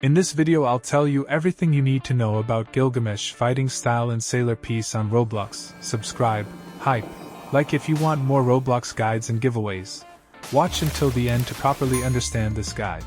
In this video I'll tell you everything you need to know about Gilgamesh fighting style and Sailor Piece on Roblox. Subscribe, hype, like if you want more Roblox guides and giveaways. Watch until the end to properly understand this guide.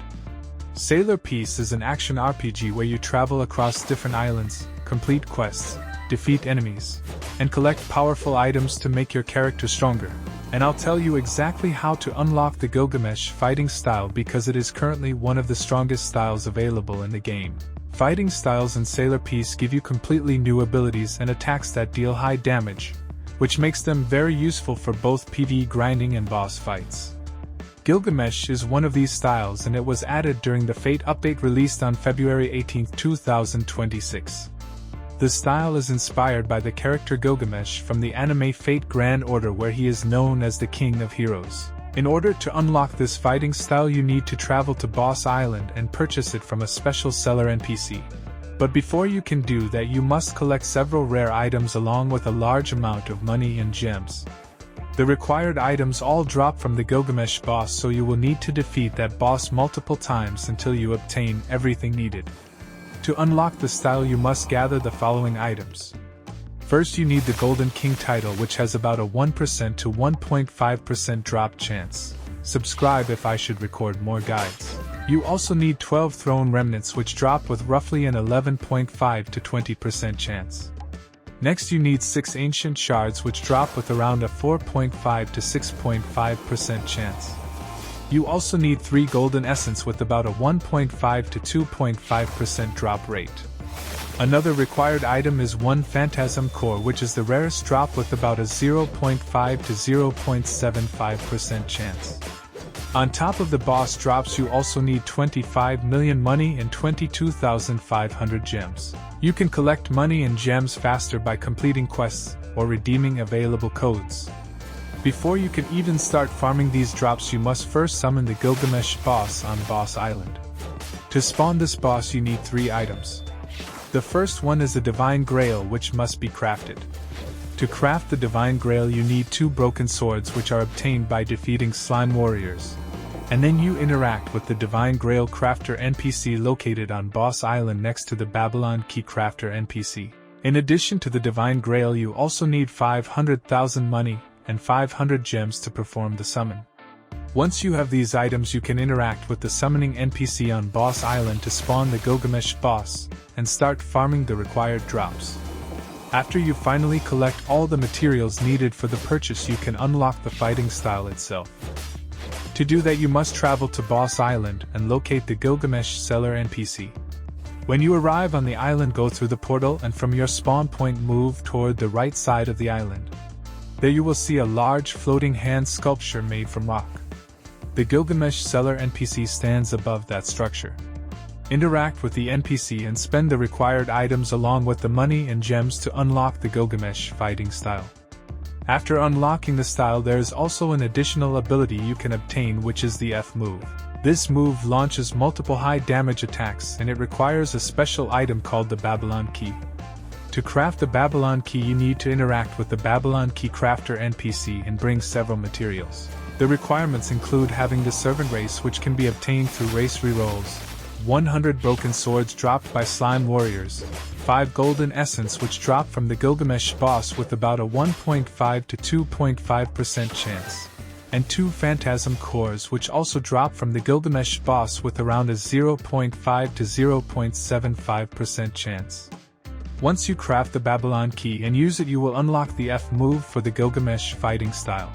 Sailor Piece is an action RPG where you travel across different islands, complete quests, defeat enemies, and collect powerful items to make your character stronger. And I'll tell you exactly how to unlock the Gilgamesh fighting style because it is currently one of the strongest styles available in the game. Fighting styles in Sailor Piece give you completely new abilities and attacks that deal high damage, which makes them very useful for both PvE grinding and boss fights. Gilgamesh is one of these styles and it was added during the Fate update released on February 18, 2026. The style is inspired by the character Gilgamesh from the anime Fate Grand Order where he is known as the King of Heroes. In order to unlock this fighting style you need to travel to Boss Island and purchase it from a special seller NPC. But before you can do that you must collect several rare items along with a large amount of money and gems. The required items all drop from the Gilgamesh boss, so you will need to defeat that boss multiple times until you obtain everything needed. To unlock the style you must gather the following items. First you need the Golden King title, which has about a 1% to 1.5% drop chance. Subscribe if I should record more guides. You also need 12 Throne Remnants, which drop with roughly an 11.5 to 20% chance. Next you need 6 Ancient Shards, which drop with around a 4.5 to 6.5% chance. You also need 3 Golden Essence with about a 1.5 to 2.5% drop rate. Another required item is 1 Phantasm Core, which is the rarest drop with about a 0.5 to 0.75% chance. On top of the boss drops you also need 25 million money and 22,500 gems. You can collect money and gems faster by completing quests or redeeming available codes. Before you can even start farming these drops you must first summon the Gilgamesh boss on Boss Island. To spawn this boss you need 3 items. The first one is the Divine Grail, which must be crafted. To craft the Divine Grail you need 2 broken swords, which are obtained by defeating slime warriors. And then you interact with the Divine Grail crafter NPC located on Boss Island next to the Babylon Key crafter NPC. In addition to the Divine Grail you also need 500,000 money and 500 gems to perform the summon. Once you have these items you can interact with the summoning NPC on Boss Island to spawn the Gilgamesh boss and start farming the required drops. After you finally collect all the materials needed for the purchase you can unlock the fighting style itself. To do that you must travel to Boss Island and locate the Gilgamesh seller NPC. When you arrive on the island go through the portal and from your spawn point move toward the right side of the island. There you will see a large floating hand sculpture made from rock. The Gilgamesh seller NPC stands above that structure. Interact with the NPC and spend the required items along with the money and gems to unlock the Gilgamesh fighting style. After unlocking the style there is also an additional ability you can obtain, which is the F move. This move launches multiple high damage attacks and it requires a special item called the Babylon Key. To craft the Babylon Key you need to interact with the Babylon Key crafter NPC and bring several materials. The requirements include having the Servant Race, which can be obtained through race rerolls, 100 broken swords dropped by slime warriors, 5 golden essence which drop from the Gilgamesh boss with about a 1.5 to 2.5% chance, and 2 phantasm cores which also drop from the Gilgamesh boss with around a 0.5 to 0.75% chance. Once you craft the Babylon Key and use it you will unlock the F move for the Gilgamesh fighting style.